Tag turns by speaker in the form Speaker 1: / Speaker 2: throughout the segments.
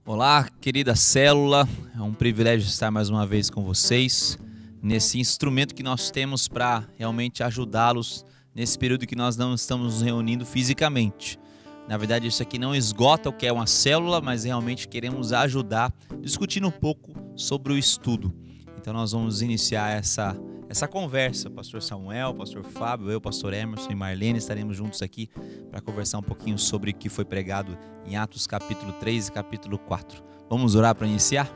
Speaker 1: Olá, querida célula, é um privilégio estar mais uma vez com vocês, nesse instrumento que nós temos para realmente ajudá-los nesse período que nós não estamos nos reunindo fisicamente. Na verdade, isso aqui não esgota o que é uma célula, mas realmente queremos ajudar, discutindo um pouco sobre o estudo. Então nós vamos iniciar essa conversa, pastor Samuel, pastor Fábio, eu, pastor Emerson e Marlene, estaremos juntos aqui para conversar um pouquinho sobre o que foi pregado em Atos capítulo 3 e capítulo 4. Vamos orar para iniciar?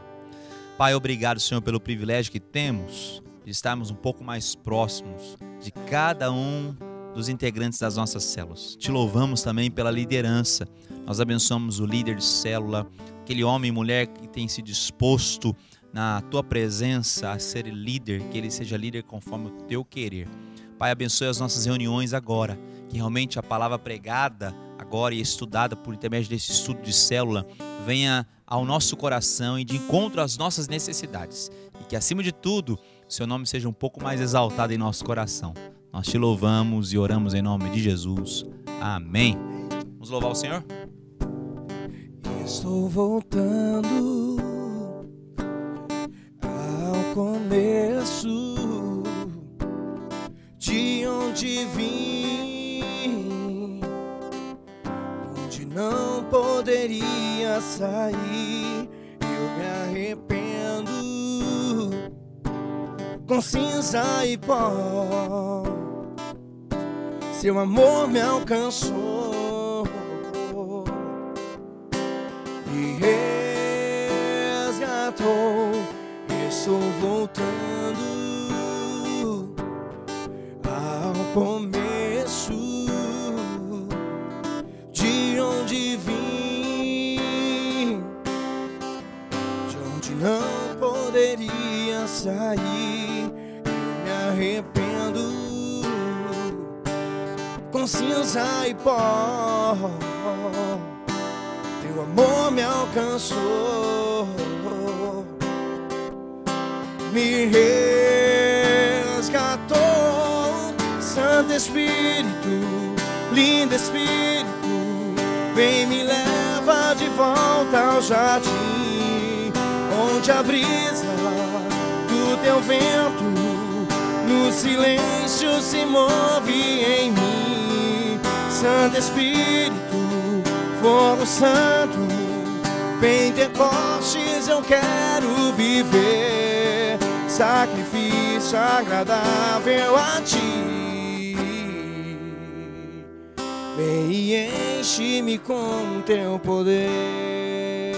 Speaker 1: Pai, obrigado, Senhor, pelo privilégio que temos de estarmos um pouco mais próximos de cada um dos integrantes das nossas células. Te louvamos também pela liderança. Nós abençoamos o líder de célula, aquele homem e mulher que tem se disposto na tua presença a ser líder, que ele seja líder conforme o teu querer. Pai, abençoe as nossas reuniões agora, que realmente a palavra pregada agora e estudada por intermédio desse estudo de célula venha ao nosso coração e de encontro às nossas necessidades. E que acima de tudo, o seu nome seja um pouco mais exaltado em nosso coração. Nós te louvamos e oramos em nome de Jesus. Amém. Vamos louvar o Senhor?
Speaker 2: Estou voltando ao começo de onde vim, onde não poderia sair. Eu me arrependo com cinza e pó. Seu amor me alcançou e resgatou. Estou voltando ao começo de onde vim, de onde não poderia sair. Eu me arrependo com cinza e pó. Teu amor me alcançou, me resgatou. Santo Espírito, lindo Espírito, vem me leva de volta ao jardim, onde a brisa do teu vento no silêncio se move em mim. Santo Espírito, fogo santo, Pentecostes eu quero viver, sacrifício agradável a ti. Vem e enche-me com teu poder.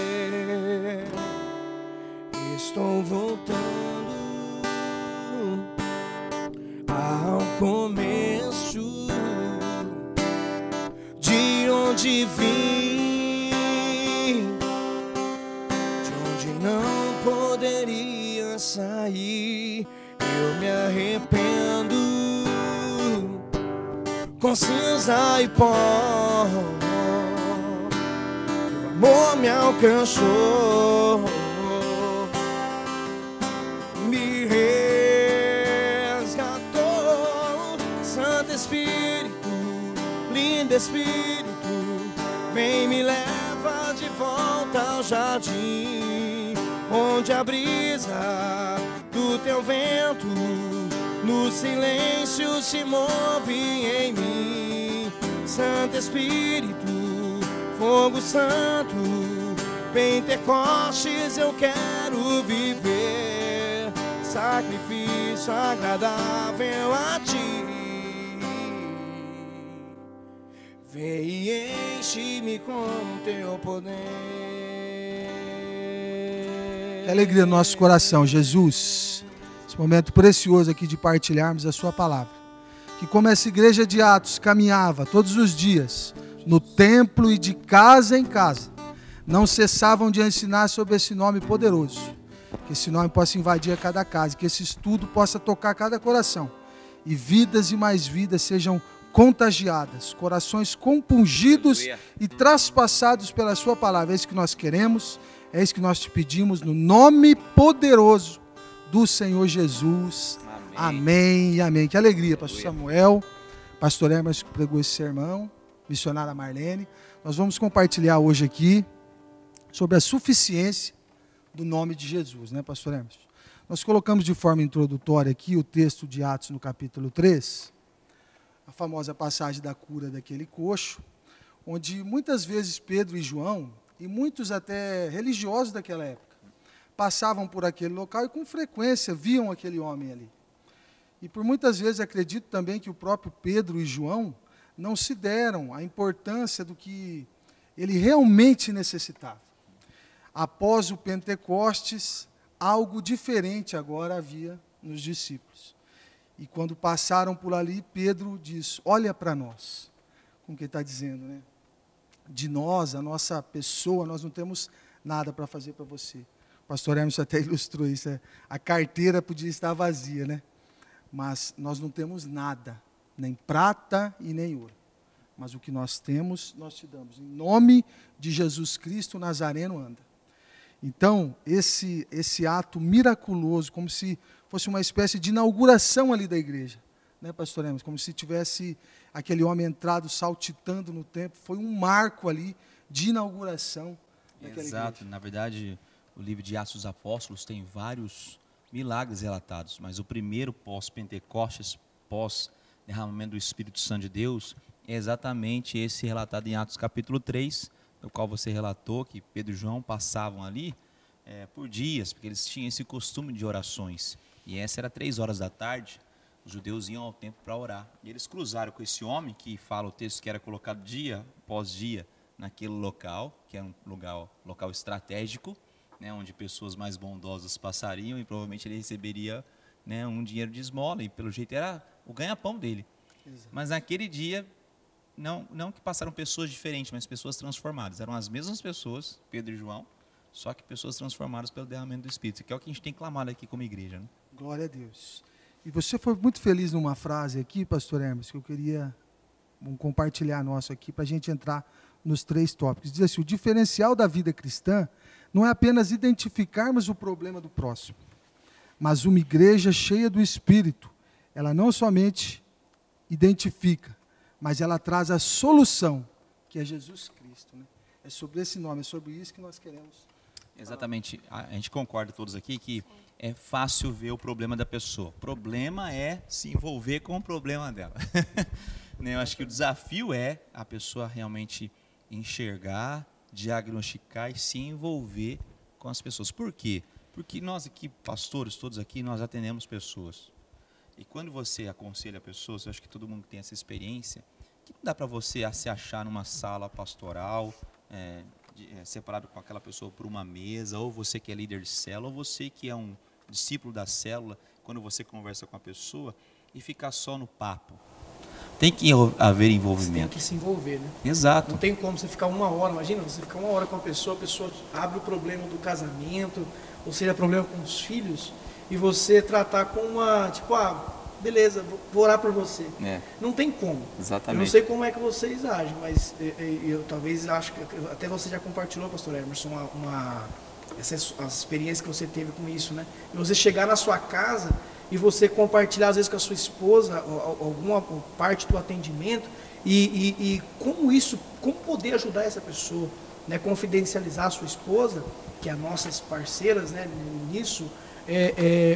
Speaker 2: Estou voltando ao começo de onde vim, de onde não poderia sair. Eu me arrependo com cinza e pó. Teu amor me alcançou, me resgatou. Santo Espírito, lindo Espírito, vem me leva de volta ao jardim, onde a brisa do teu vento no silêncio se move em mim. Santo Espírito, fogo santo, Pentecostes eu quero viver, sacrifício agradável a ti. Vem e enche-me com teu poder.
Speaker 3: Que alegria no nosso coração, Jesus. Esse momento precioso aqui de partilharmos a sua palavra. Que como essa igreja de Atos caminhava todos os dias no templo e de casa em casa, não cessavam de ensinar sobre esse nome poderoso. Que esse nome possa invadir a cada casa, que esse estudo possa tocar cada coração. E vidas e mais vidas sejam contagiadas, corações compungidos e traspassados pela sua palavra. É isso que nós queremos, é isso que nós te pedimos, no nome poderoso do Senhor Jesus. Amém e amém. Que alegria, pastor Samuel, pastor Emerson que pregou esse sermão, missionária Marlene. Nós vamos compartilhar hoje aqui sobre a suficiência do nome de Jesus, né, pastor Emerson? Nós colocamos de forma introdutória aqui o texto de Atos no capítulo 3, a famosa passagem da cura daquele coxo, onde muitas vezes Pedro e João, e muitos até religiosos daquela época, passavam por aquele local e com frequência viam aquele homem ali. E por muitas vezes acredito também que o próprio Pedro e João não se deram a importância do que ele realmente necessitava. Após o Pentecostes, algo diferente agora havia nos discípulos. E quando passaram por ali, Pedro diz, olha para nós. Como que ele está dizendo, né? De nós, a nossa pessoa, nós não temos nada para fazer para você. O pastor Emerson até ilustrou isso. A carteira podia estar vazia, né? Mas nós não temos nada, nem prata e nem ouro. Mas o que nós temos, nós te damos. Em nome de Jesus Cristo, Nazareno anda. Então, esse ato miraculoso, como se fosse uma espécie de inauguração ali da igreja, né, pastor Emerson? Como se tivesse aquele homem entrado, saltitando no templo, foi um marco ali de inauguração daquela
Speaker 1: Exato,
Speaker 3: igreja.
Speaker 1: Na verdade, o livro de Atos dos Apóstolos tem vários milagres relatados, mas o primeiro pós-Pentecostes, pós-derramamento do Espírito Santo de Deus, é exatamente esse relatado em Atos capítulo 3, no qual você relatou que Pedro e João passavam ali por dias, porque eles tinham esse costume de orações, e essa era 3 horas da tarde, os judeus iam ao templo para orar, e eles cruzaram com esse homem, que fala o texto que era colocado dia após dia naquele local, que era um local estratégico, né, onde pessoas mais bondosas passariam, e provavelmente ele receberia, né, um dinheiro de esmola, e pelo jeito era o ganha-pão dele.
Speaker 3: Exato.
Speaker 1: Mas naquele dia, não que passaram pessoas diferentes, mas pessoas transformadas. Eram as mesmas pessoas, Pedro e João, só que pessoas transformadas pelo derramamento do Espírito, que é o que a gente tem clamado aqui como igreja, né?
Speaker 3: Glória a Deus. E você foi muito feliz numa frase aqui, pastor Hermes, que eu queria compartilhar nosso aqui, para a gente entrar nos 3 tópicos. Diz assim, o diferencial da vida cristã não é apenas identificarmos o problema do próximo, mas uma igreja cheia do Espírito, ela não somente identifica, mas ela traz a solução, que é Jesus Cristo, né? É sobre esse nome, é sobre isso que nós queremos.
Speaker 1: Exatamente, a gente concorda todos aqui que é fácil ver o problema da pessoa. O problema é se envolver com o problema dela. Eu acho que o desafio é a pessoa realmente enxergar, diagnosticar e se envolver com as pessoas. Por quê? Porque nós aqui, pastores, todos aqui, nós atendemos pessoas. E quando você aconselha pessoas, eu acho que todo mundo tem essa experiência, que não dá para você se achar numa sala pastoral, separado com aquela pessoa por uma mesa, ou você que é líder de célula, ou você que é um discípulo da célula, quando você conversa com a pessoa, e ficar só no papo. Tem que haver envolvimento.
Speaker 2: Tem que se envolver, né?
Speaker 1: Exato.
Speaker 2: Não tem como você ficar 1 hora, imagina, você ficar 1 hora com a pessoa abre o problema do casamento, ou seja, problema com os filhos, e você tratar com uma, tipo, beleza, vou orar por você. Não tem como.
Speaker 1: Exatamente.
Speaker 2: Eu não sei como é que vocês agem, mas eu talvez acho que até você já compartilhou, pastor Emerson, as experiências que você teve com isso, né? E você chegar na sua casa e você compartilhar às vezes com a sua esposa alguma parte do atendimento e como poder ajudar essa pessoa, né? Confidencializar a sua esposa, que é as nossas parceiras, né, nisso,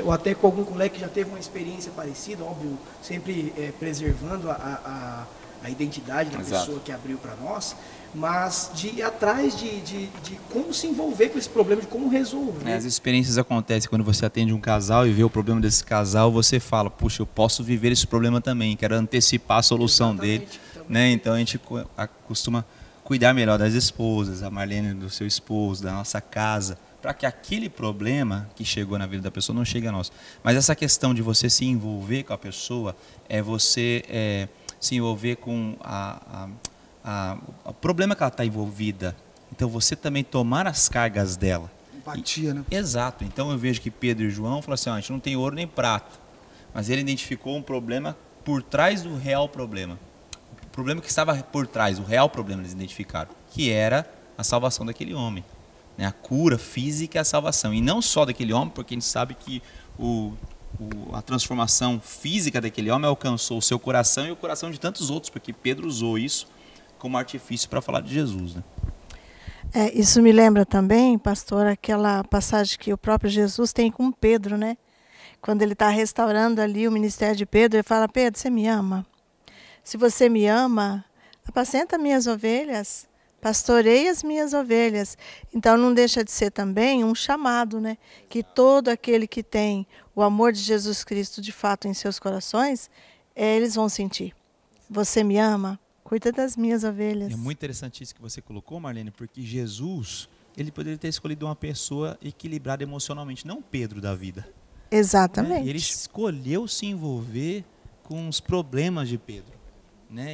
Speaker 2: ou até com algum colega que já teve uma experiência parecida, óbvio, sempre preservando a identidade da
Speaker 1: Exato.
Speaker 2: pessoa que abriu para nós, mas de ir atrás de como se envolver com esse problema, de como resolver.
Speaker 1: As experiências acontecem quando você atende um casal e vê o problema desse casal, você fala, puxa, eu posso viver esse problema também, quero antecipar a solução dele. Né? Então a gente costuma cuidar melhor das esposas, a Marlene do seu esposo, da nossa casa, para que aquele problema que chegou na vida da pessoa não chegue a nós. Mas essa questão de você se envolver com a pessoa, é você se envolver com o problema que ela está envolvida. Então você também tomar as cargas dela.
Speaker 3: Empatia, né?
Speaker 1: Exato. Então eu vejo que Pedro e João falaram assim, a gente não tem ouro nem prata, mas ele identificou um problema por trás do real problema. O problema que estava por trás, o real problema eles identificaram, que era a salvação daquele homem. A cura física e a salvação. E não só daquele homem, porque a gente sabe que a transformação física daquele homem alcançou o seu coração e o coração de tantos outros, porque Pedro usou isso como artifício para falar de Jesus. Né?
Speaker 4: Isso me lembra também, pastor, aquela passagem que o próprio Jesus tem com Pedro, né? Quando ele está restaurando ali o ministério de Pedro, ele fala: Pedro, você me ama? Se você me ama, apacenta minhas ovelhas, pastorei as minhas ovelhas. Então não deixa de ser também um chamado, né? Que todo aquele que tem o amor de Jesus Cristo de fato em seus corações, eles vão sentir. Você me ama? Cuida das minhas ovelhas.
Speaker 1: É muito interessante isso que você colocou, Marlene, porque Jesus, ele poderia ter escolhido uma pessoa equilibrada emocionalmente, não Pedro da vida.
Speaker 4: Exatamente.
Speaker 1: E ele escolheu se envolver com os problemas de Pedro.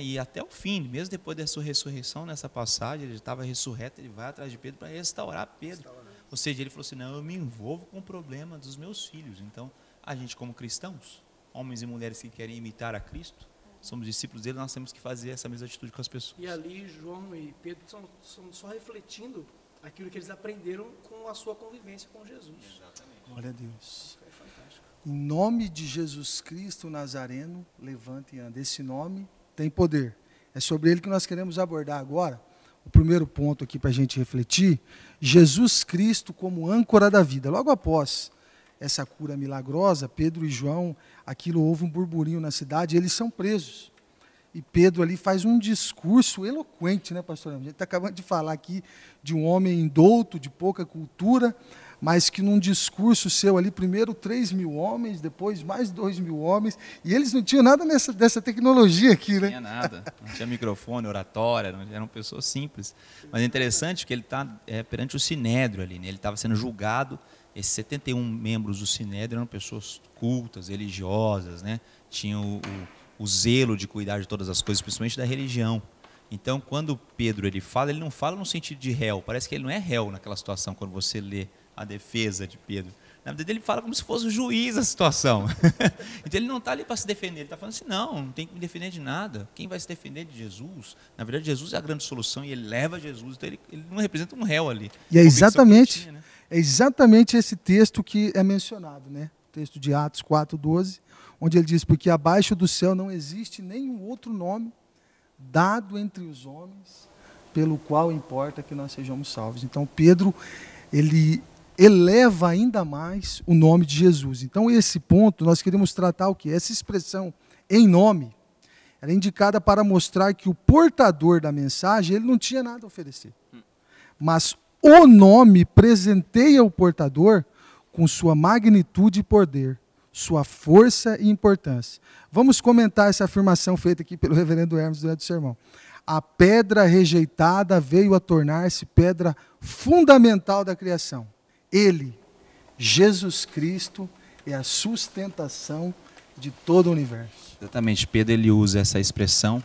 Speaker 1: E até o fim, mesmo depois da sua ressurreição, nessa passagem, ele estava ressurreto, ele vai atrás de Pedro para restaurar Pedro. Ou seja, ele falou assim: não, eu me envolvo com o problema dos meus filhos. Então, a gente como cristãos, homens e mulheres que querem imitar a Cristo, somos discípulos dele, nós temos que fazer essa mesma atitude com as pessoas.
Speaker 2: E ali, João e Pedro são só refletindo aquilo que eles aprenderam com a sua convivência com Jesus.
Speaker 1: Exatamente.
Speaker 3: Glória a Deus.
Speaker 2: É fantástico.
Speaker 3: Em nome de Jesus Cristo Nazareno, levante e ande. Esse nome tem poder. É sobre ele que nós queremos abordar agora. O primeiro ponto aqui para a gente refletir: Jesus Cristo como âncora da vida. Logo após essa cura milagrosa, Pedro e João, houve um burburinho na cidade, eles são presos. E Pedro ali faz um discurso eloquente, né, pastor? A gente está acabando de falar aqui de um homem indouto, de pouca cultura, mas que num discurso seu ali, primeiro 3.000 homens, depois mais 2.000 homens, e eles não tinham nada dessa tecnologia aqui, né?
Speaker 1: Não tinha nada, não tinha microfone, oratória, eram pessoas simples. Mas é interessante que ele está perante o Sinédrio ali, né? Ele estava sendo julgado. Esses 71 membros do Sinédrio eram pessoas cultas, religiosas, né? Tinham o zelo de cuidar de todas as coisas, principalmente da religião. Então, quando Pedro ele não fala no sentido de réu. Parece que ele não é réu naquela situação, quando você lê a defesa de Pedro. Na verdade, ele fala como se fosse o juiz da situação. Então, ele não está ali para se defender. Ele está falando assim: não tem que me defender de nada. Quem vai se defender de Jesus? Na verdade, Jesus é a grande solução e ele leva Jesus. Então, ele não representa um réu ali.
Speaker 3: E é exatamente, é exatamente esse texto que é mencionado, né? O texto de Atos 4:12, onde ele diz: porque abaixo do céu não existe nenhum outro nome dado entre os homens pelo qual importa que nós sejamos salvos. Então, Pedro, ele eleva ainda mais o nome de Jesus. Então, esse ponto, nós queremos tratar o quê? Essa expressão em nome, era indicada para mostrar que o portador da mensagem, ele não tinha nada a oferecer. Mas o nome presenteia o portador com sua magnitude e poder, sua força e importância. Vamos comentar essa afirmação feita aqui pelo reverendo Hermes durante o sermão. A pedra rejeitada veio a tornar-se pedra fundamental da criação. Ele, Jesus Cristo, é a sustentação de todo o universo.
Speaker 1: Exatamente, Pedro ele usa essa expressão,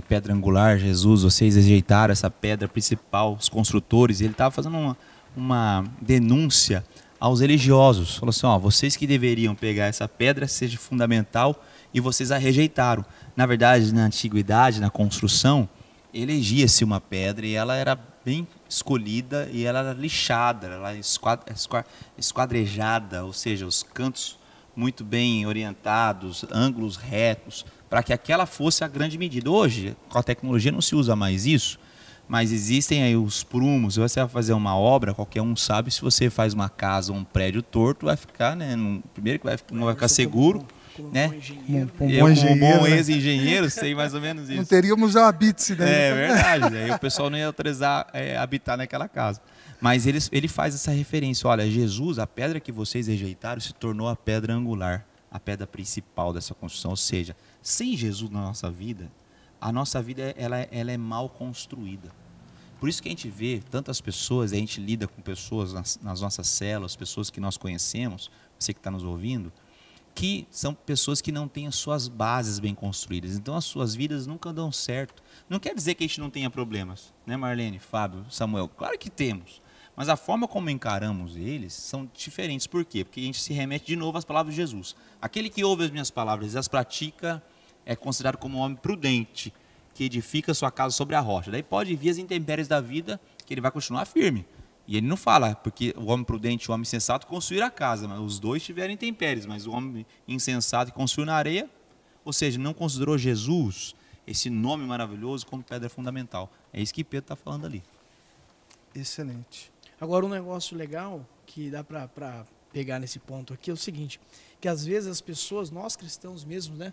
Speaker 1: pedra angular, Jesus, vocês rejeitaram essa pedra principal, os construtores. Ele estava fazendo uma denúncia aos religiosos. Falou assim: vocês que deveriam pegar essa pedra, seja fundamental, e vocês a rejeitaram. Na verdade, na antiguidade, na construção, elegia-se uma pedra e ela era bem escolhida e ela era lixada, ela era esquadrejada, ou seja, os cantos muito bem orientados, ângulos retos, para que aquela fosse a grande medida. Hoje, com a tecnologia não se usa mais isso, mas existem aí os prumos. Se você vai fazer uma obra, qualquer um sabe, se você faz uma casa ou um prédio torto, vai ficar, né, primeiro que não vai ficar seguro, né? Como bom ex-engenheiro, sei mais ou menos isso.
Speaker 3: Não teríamos o habite, né?
Speaker 1: É verdade, aí o pessoal não ia autorizar habitar naquela casa. Mas ele faz essa referência: olha, Jesus, a pedra que vocês rejeitaram, se tornou a pedra angular, a pedra principal dessa construção. Ou seja, sem Jesus na nossa vida, a nossa vida ela é mal construída. Por isso que a gente vê tantas pessoas, a gente lida com pessoas nas nossas células, pessoas que nós conhecemos, você que está nos ouvindo, que são pessoas que não têm as suas bases bem construídas. Então as suas vidas nunca dão certo. Não quer dizer que a gente não tenha problemas, né, Marlene, Fábio, Samuel? Claro que temos. Mas a forma como encaramos eles são diferentes. Por quê? Porque a gente se remete de novo às palavras de Jesus. Aquele que ouve as minhas palavras e as pratica é considerado como um homem prudente, que edifica sua casa sobre a rocha. Daí pode vir as intempéries da vida, que ele vai continuar firme. E ele não fala, porque o homem prudente e o homem insensato construíram a casa, mas os dois tiveram intempéries, mas o homem insensato construiu na areia, ou seja, não considerou Jesus, esse nome maravilhoso, como pedra fundamental. É isso que Pedro está falando ali.
Speaker 3: Excelente.
Speaker 2: Agora, um negócio legal que dá para pegar nesse ponto aqui é o seguinte, que às vezes as pessoas, nós cristãos mesmos, né,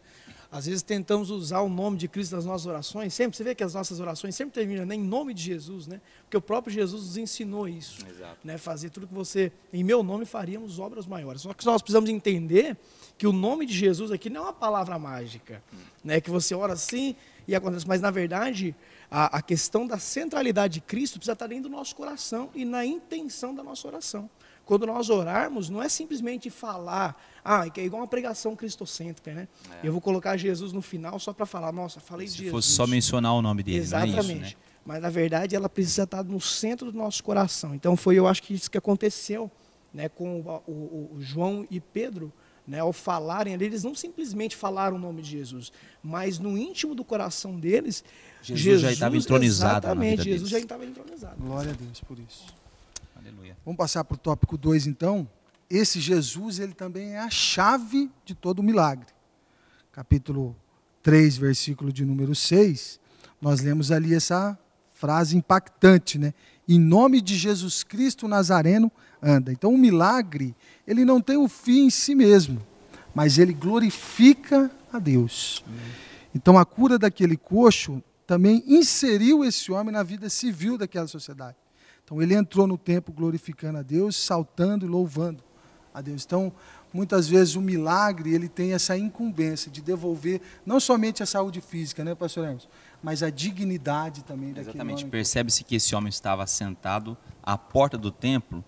Speaker 2: às vezes tentamos usar o nome de Cristo nas nossas orações, sempre, você vê que as nossas orações sempre terminam, né, em nome de Jesus, né, porque o próprio Jesus nos ensinou isso, né, fazer tudo que você, em meu nome faríamos obras maiores, só que nós precisamos entender que o nome de Jesus aqui não é uma palavra mágica, né, que você ora assim e acontece, mas na verdade a questão da centralidade de Cristo precisa estar dentro do nosso coração e na intenção da nossa oração. Quando nós orarmos, não é simplesmente falar, que é igual uma pregação cristocêntrica, né? Eu vou colocar Jesus no final só para falar, nossa, falei de Jesus.
Speaker 1: Se fosse só mencionar o nome dele,
Speaker 2: exatamente.
Speaker 1: não é isso, né?
Speaker 2: Mas na verdade ela precisa estar no centro do nosso coração. Então eu acho que isso que aconteceu, né, com o João e Pedro, né, ao falarem ali, eles não simplesmente falaram o nome de Jesus, mas no íntimo do coração deles,
Speaker 1: Jesus já estava entronizado.
Speaker 2: Exatamente, Jesus já estava entronizado.
Speaker 3: Glória a Deus por isso.
Speaker 1: Aleluia.
Speaker 3: Vamos passar para o tópico 2, então. Esse Jesus, ele também é a chave de todo o milagre. Capítulo 3, versículo de número 6, nós lemos ali essa frase impactante, né? Em nome de Jesus Cristo Nazareno, anda. Então, o milagre, ele não tem o fim em si mesmo, mas ele glorifica a Deus. Então, a cura daquele coxo também inseriu esse homem na vida civil daquela sociedade. Então, ele entrou no templo glorificando a Deus, saltando e louvando a Deus. Então, muitas vezes o milagre, ele tem essa incumbência de devolver não somente a saúde física, né, pastor Hermes, mas a dignidade também daquele homem.
Speaker 1: Exatamente, percebe-se que esse homem estava sentado à porta do templo.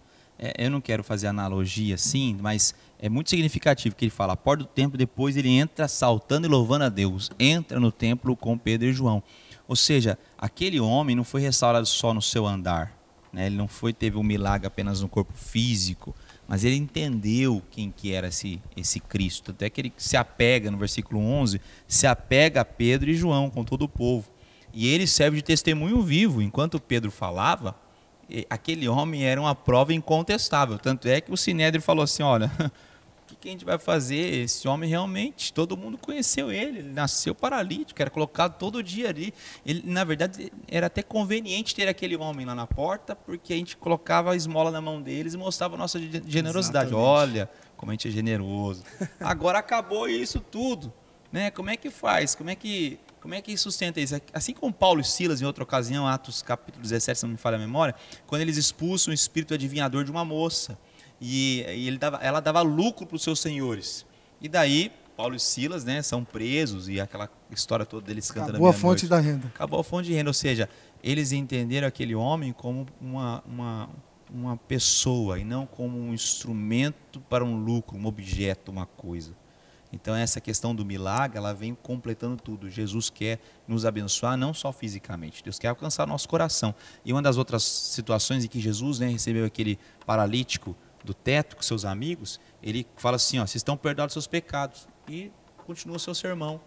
Speaker 1: Eu não quero fazer analogia assim, mas é muito significativo que ele fala, a porta do templo, depois ele entra saltando e louvando a Deus, entra no templo com Pedro e João. Ou seja, aquele homem não foi restaurado só no seu andar, né? Ele não teve um milagre apenas no corpo físico, mas ele entendeu quem que era esse Cristo. Até que ele se apega, no versículo 11, se apega a Pedro e João com todo o povo. E ele serve de testemunho vivo. Enquanto Pedro falava, aquele homem era uma prova incontestável. Tanto é que o Sinédrio falou assim, olha, o que a gente vai fazer? Esse homem realmente, todo mundo conheceu ele nasceu paralítico, era colocado todo dia ali. Ele, na verdade, era até conveniente ter aquele homem lá na porta, porque a gente colocava a esmola na mão deles e mostrava a nossa generosidade. Exatamente. Olha como a gente é generoso. Agora acabou isso tudo, né? Como é que faz? Como é que sustenta isso? Assim como Paulo e Silas, em outra ocasião, Atos capítulo 17, se não me falha a memória, quando eles expulsam o espírito adivinhador de uma moça, e ela dava lucro para os seus senhores. E daí, Paulo e Silas, né, são presos, e aquela história toda deles cantando
Speaker 3: Acabou a fonte da renda.
Speaker 1: Acabou a fonte de renda, ou seja, eles entenderam aquele homem como uma pessoa, e não como um instrumento para um lucro, um objeto, uma coisa. Então essa questão do milagre, ela vem completando tudo. Jesus quer nos abençoar não só fisicamente, Deus quer alcançar nosso coração. E uma das outras situações em que Jesus, né, recebeu aquele paralítico do teto com seus amigos, ele fala assim, vocês estão perdoados seus pecados, e continua o seu sermão.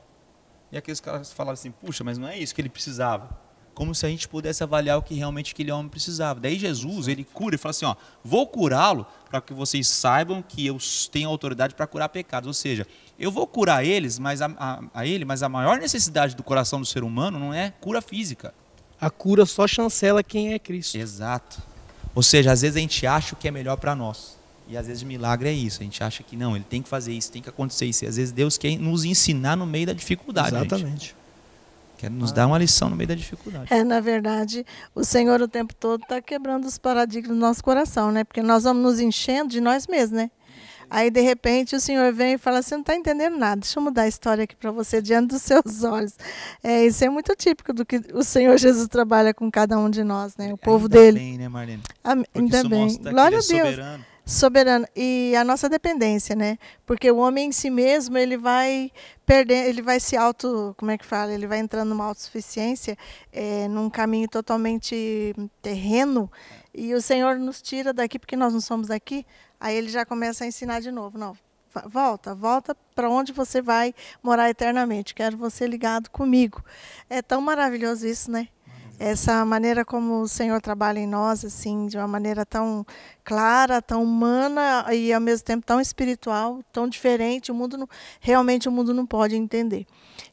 Speaker 1: E aqueles caras falaram assim, puxa, mas não é isso que ele precisava. Como se a gente pudesse avaliar o que realmente aquele homem precisava. Daí Jesus, ele cura e fala assim, vou curá-lo para que vocês saibam que eu tenho autoridade para curar pecados. Ou seja, eu vou curar eles, mas a maior necessidade do coração do ser humano não é cura física.
Speaker 2: A cura só chancela quem é Cristo.
Speaker 1: Exato. Ou seja, às vezes a gente acha o que é melhor para nós. E às vezes o milagre é isso. A gente acha que não, ele tem que fazer isso, tem que acontecer isso. E às vezes Deus quer nos ensinar no meio da dificuldade.
Speaker 2: Exatamente.
Speaker 1: Gente. Quer nos dar uma lição no meio da dificuldade.
Speaker 4: Na verdade, o Senhor o tempo todo está quebrando os paradigmas do nosso coração, né? Porque nós vamos nos enchendo de nós mesmos, né? Aí, de repente, o Senhor vem e fala assim, não está entendendo nada, deixa eu mudar a história aqui para você diante dos seus olhos. Isso é muito típico do que o Senhor Jesus trabalha com cada um de nós, né? O povo dele.
Speaker 1: Ainda bem, né, Marlene?
Speaker 4: Ainda bem. Glória a Deus.
Speaker 1: Soberano.
Speaker 4: Soberano. E a nossa dependência, né? Porque o homem em si mesmo, ele vai perder, ele vai se ele vai entrando numa autossuficiência, num caminho totalmente terreno, e o Senhor nos tira daqui porque nós não somos daqui. Aí ele já começa a ensinar de novo. Não, volta para onde você vai morar eternamente. Quero você ligado comigo. É tão maravilhoso isso, né? Essa maneira como o Senhor trabalha em nós, assim, de uma maneira tão clara, tão humana e ao mesmo tempo tão espiritual, tão diferente. Realmente o mundo não pode entender.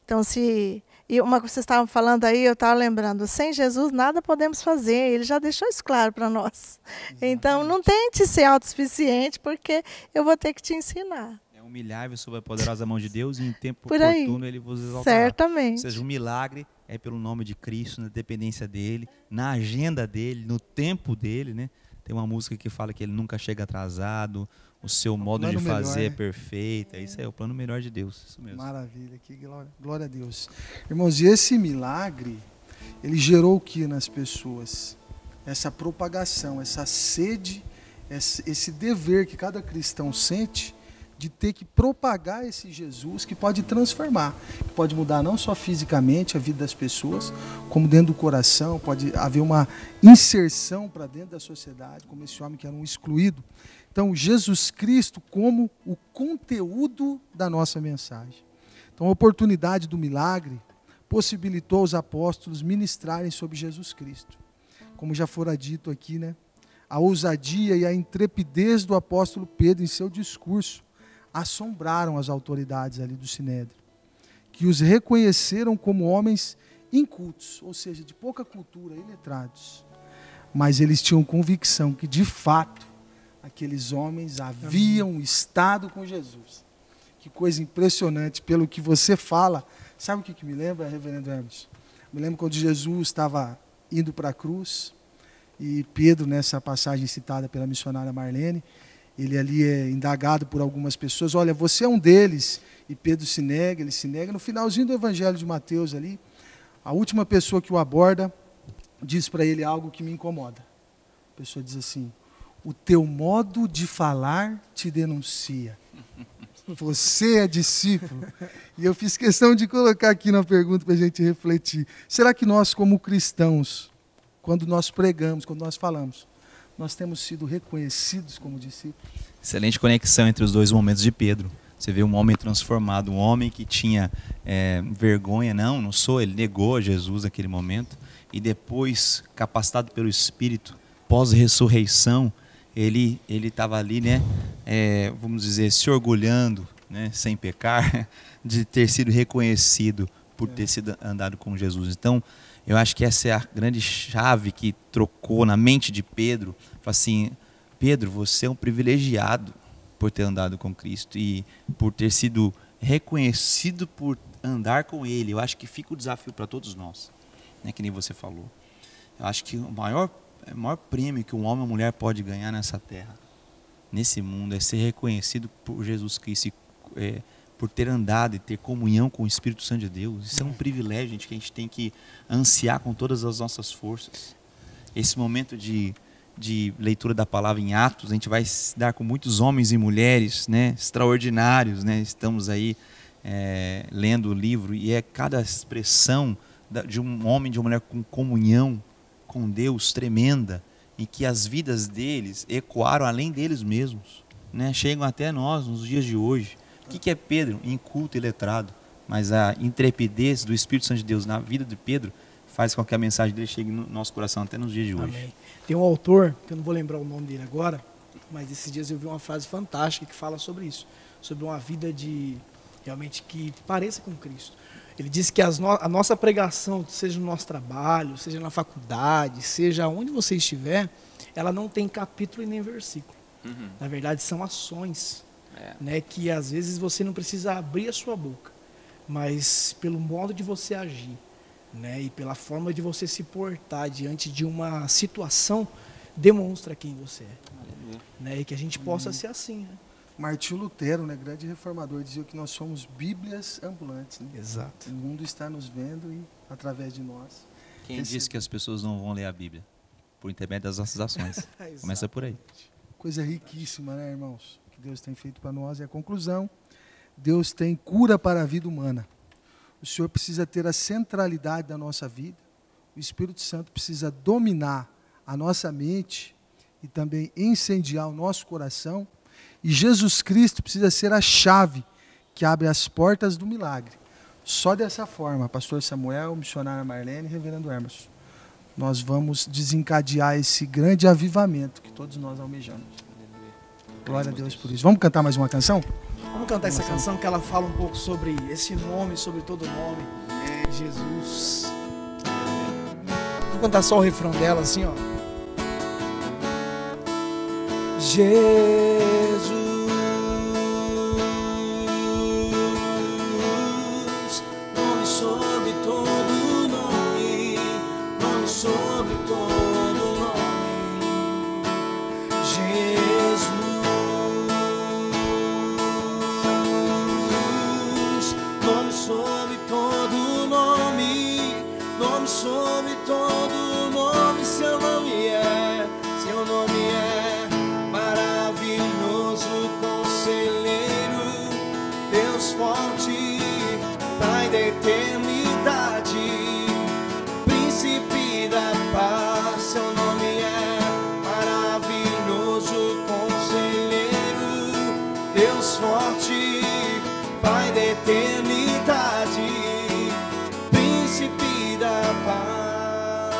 Speaker 4: Então, se E uma coisa que vocês estavam falando aí, eu estava lembrando, sem Jesus nada podemos fazer, ele já deixou isso claro para nós. Exatamente. Então não tente ser autossuficiente, porque eu vou ter que te ensinar.
Speaker 1: Humilhai-vos sob a poderosa mão de Deus e em tempo oportuno ele vos exaltará.
Speaker 4: Certamente.
Speaker 1: Ou seja, um milagre é pelo nome de Cristo, na dependência dele, na agenda dele, no tempo dele, né? Tem uma música que fala que ele nunca chega atrasado, o seu modo de fazer é perfeito. É isso aí, o plano melhor de Deus. Isso mesmo.
Speaker 3: Maravilha, que glória a Deus. Irmãos, e esse milagre, ele gerou o que nas pessoas? Essa propagação, essa sede, esse dever que cada cristão sente de ter que propagar esse Jesus que pode transformar, que pode mudar não só fisicamente a vida das pessoas, como dentro do coração, pode haver uma inserção para dentro da sociedade, como esse homem que era um excluído. Então, Jesus Cristo como o conteúdo da nossa mensagem. Então, a oportunidade do milagre possibilitou aos apóstolos ministrarem sobre Jesus Cristo. Como já fora dito aqui, né? A ousadia e a intrepidez do apóstolo Pedro em seu discurso assombraram as autoridades ali do Sinédrio, que os reconheceram como homens incultos, ou seja, de pouca cultura, iletrados. Mas eles tinham convicção que, de fato, aqueles homens haviam estado com Jesus. Que coisa impressionante, pelo que você fala. Sabe o que me lembra, reverendo Hermes? Me lembro quando Jesus estava indo para a cruz, e Pedro, nessa passagem citada pela missionária Marlene, ele ali é indagado por algumas pessoas, olha, você é um deles, e Pedro se nega, ele se nega. No finalzinho do Evangelho de Mateus ali, a última pessoa que o aborda diz para ele algo que me incomoda. A pessoa diz assim, o teu modo de falar te denuncia. Você é discípulo. E eu fiz questão de colocar aqui na pergunta para a gente refletir. Será que nós, como cristãos, quando nós pregamos, quando nós falamos, nós temos sido reconhecidos como discípulos?
Speaker 1: Excelente conexão entre os dois momentos de Pedro. Você vê um homem transformado, um homem que tinha vergonha, não sou, ele negou a Jesus naquele momento, e depois, capacitado pelo Espírito, pós-ressurreição, ele estava ali, né, vamos dizer, se orgulhando, né, sem pecar, de ter sido reconhecido por ter sido andado com Jesus. Então, eu acho que essa é a grande chave que trocou na mente de Pedro. Fala assim, Pedro, você é um privilegiado por ter andado com Cristo e por ter sido reconhecido por andar com Ele. Eu acho que fica o desafio para todos nós, né, que nem você falou. Eu acho que o maior prêmio que um homem ou mulher pode ganhar nessa terra, nesse mundo, é ser reconhecido por Jesus Cristo, por ter andado e ter comunhão com o Espírito Santo de Deus. Isso é um privilégio, gente, que a gente tem que ansiar com todas as nossas forças. Esse momento de leitura da palavra em Atos, a gente vai se dar com muitos homens e mulheres, né, extraordinários, né? Estamos aí lendo o livro e é cada expressão de um homem e de uma mulher com comunhão com Deus tremenda, em que as vidas deles ecoaram além deles mesmos, né? Chegam até nós nos dias de hoje. O que é Pedro? Inculto e letrado, mas a intrepidez do Espírito Santo de Deus na vida de Pedro faz com que a mensagem dele chegue no nosso coração até nos dias de hoje.
Speaker 2: Amém. Tem um autor, que eu não vou lembrar o nome dele agora, mas esses dias eu vi uma frase fantástica que fala sobre isso, sobre uma vida realmente que pareça com Cristo. Ele disse que a nossa pregação, seja no nosso trabalho, seja na faculdade, seja onde você estiver, ela não tem capítulo e nem versículo. Uhum. Na verdade, são ações, né, que às vezes você não precisa abrir a sua boca, mas pelo modo de você agir, né, e pela forma de você se portar diante de uma situação, demonstra quem você é. Né, e que a gente possa ser assim, né?
Speaker 3: Martinho Lutero, né, grande reformador, dizia que nós somos bíblias ambulantes. Né?
Speaker 2: Exato.
Speaker 3: O mundo está nos vendo e através de nós.
Speaker 1: Quem disse que as pessoas não vão ler a Bíblia? Por intermédio das nossas ações. Começa por aí.
Speaker 3: Coisa riquíssima, né, irmãos? Que Deus tem feito para nós. E a conclusão, Deus tem cura para a vida humana. O Senhor precisa ter a centralidade da nossa vida. O Espírito Santo precisa dominar a nossa mente e também incendiar o nosso coração. E Jesus Cristo precisa ser a chave que abre as portas do milagre. Só dessa forma, pastor Samuel, missionária Marlene e reverendo Hermes, nós vamos desencadear esse grande avivamento que todos nós almejamos. Glória a Deus por isso. Vamos cantar mais uma canção?
Speaker 2: Vamos cantar essa canção que ela fala um pouco sobre esse nome, sobre todo nome. Jesus. Vou cantar só o refrão dela, assim, ó. Jesus, nome sobre todo nome, nome sobre todo nome. Jesus, nome sobre todo nome, nome sobre todo nome. Seu nome é maravilhoso, conselheiro, Deus forte, Pai da eternidade, príncipe da paz. Seu nome é maravilhoso, conselheiro, Deus forte, Pai da eternidade, príncipe da paz.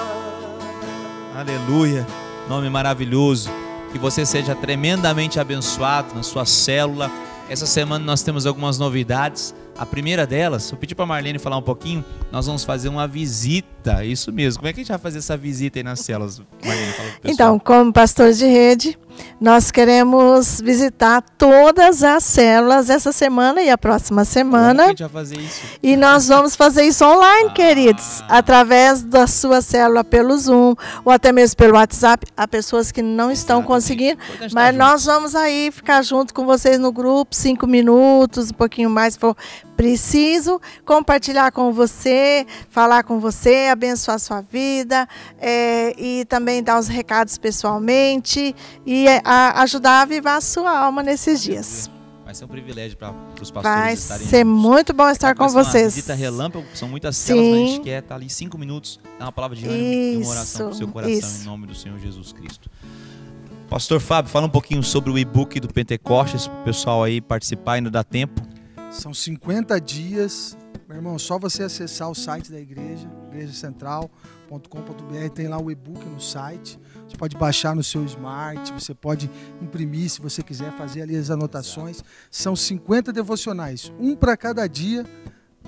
Speaker 1: Aleluia, nome maravilhoso. Que você seja tremendamente abençoado na sua célula. Essa semana nós temos algumas novidades. A primeira delas, vou pedir para a Marlene falar um pouquinho. Nós vamos fazer uma visita, isso mesmo. Como é que a gente vai fazer essa visita aí nas células, Marlene? Fala pro pessoal.
Speaker 4: Então, como pastores de rede, nós queremos visitar todas as células essa semana e a próxima semana.
Speaker 1: Como é que a gente vai fazer isso?
Speaker 4: E nós vamos fazer isso online, queridos, através da sua célula pelo Zoom ou até mesmo pelo WhatsApp. Há pessoas que não estão conseguindo, mas nós vamos aí ficar junto com vocês no grupo, 5 minutos, um pouquinho mais, se for preciso, compartilhar com você, falar com você, abençoar a sua vida e também dar os recados pessoalmente e ajudar a avivar a sua alma nesses dias.
Speaker 1: Vai ser um privilégio para os pastores
Speaker 4: Vai
Speaker 1: estarem
Speaker 4: ser muito bom estar com vocês.
Speaker 1: Uma visita relâmpago, são muitas células, mas a gente quer estar ali 5 minutos, dar uma palavra de ânimo e uma oração para o seu coração, em nome do Senhor Jesus Cristo. Pastor Fábio, fala um pouquinho sobre o e-book do Pentecostes, para o pessoal aí participar, ainda dá tempo.
Speaker 3: São 50 dias, meu irmão, só você acessar o site da igreja, igrejacentral.com.br, tem lá o e-book no site, você pode baixar no seu smart, você pode imprimir se você quiser, fazer ali as anotações. Exato. São 50 devocionais, um para cada dia,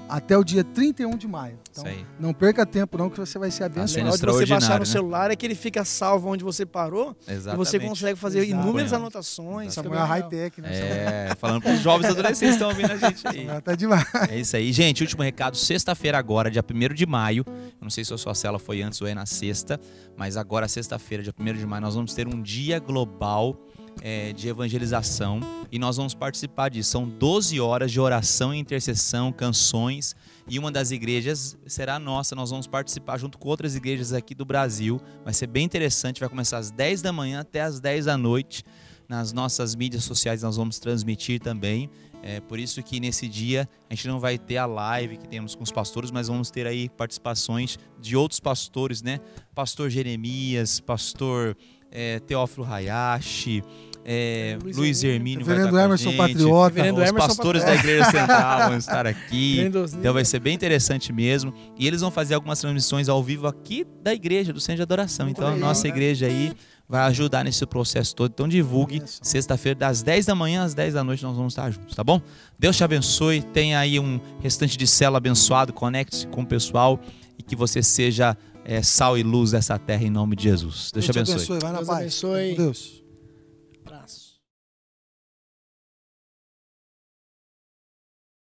Speaker 3: até o dia 31 de maio. Então, não perca tempo não, que você vai ser abençoado.
Speaker 2: O legal de você baixar no celular é que ele fica salvo onde você parou. Exatamente. E você consegue fazer inúmeras anotações.
Speaker 3: Essa é high-tech, né?
Speaker 1: Falando para os jovens adolescentes que estão ouvindo a gente aí.
Speaker 3: Tá demais.
Speaker 1: É isso aí. Gente, último recado, sexta-feira agora, dia 1º de maio, eu não sei se a sua célula foi antes ou é na sexta, mas agora, sexta-feira, dia 1º de maio, nós vamos ter um dia global de evangelização e nós vamos participar disso. São 12 horas de oração e intercessão, canções, e uma das igrejas será a nossa. Nós vamos participar junto com outras igrejas aqui do Brasil. Vai ser bem interessante, vai começar às 10 da manhã até às 10 da noite. Nas nossas mídias sociais nós vamos transmitir também. Por isso que nesse dia a gente não vai ter a live que temos com os pastores, mas vamos ter aí participações de outros pastores, né? Pastor Jeremias, pastor Teófilo Hayashi, Luiz Hermínio vai estar com a gente,
Speaker 3: Patriota,
Speaker 1: os pastores da Igreja Central vão estar aqui, então vai ser bem interessante mesmo, e eles vão fazer algumas transmissões ao vivo aqui da igreja, do Centro de Adoração, então a nossa igreja aí vai ajudar nesse processo todo, então divulgue, sexta-feira das 10 da manhã às 10 da noite nós vamos estar juntos, tá bom? Deus te abençoe, tenha aí um restante de célula abençoado, conecte-se com o pessoal e que você seja sal e luz dessa terra em nome de Jesus. Deus te abençoe.
Speaker 3: Vai na paz.
Speaker 2: Deus abençoe.
Speaker 3: Deus.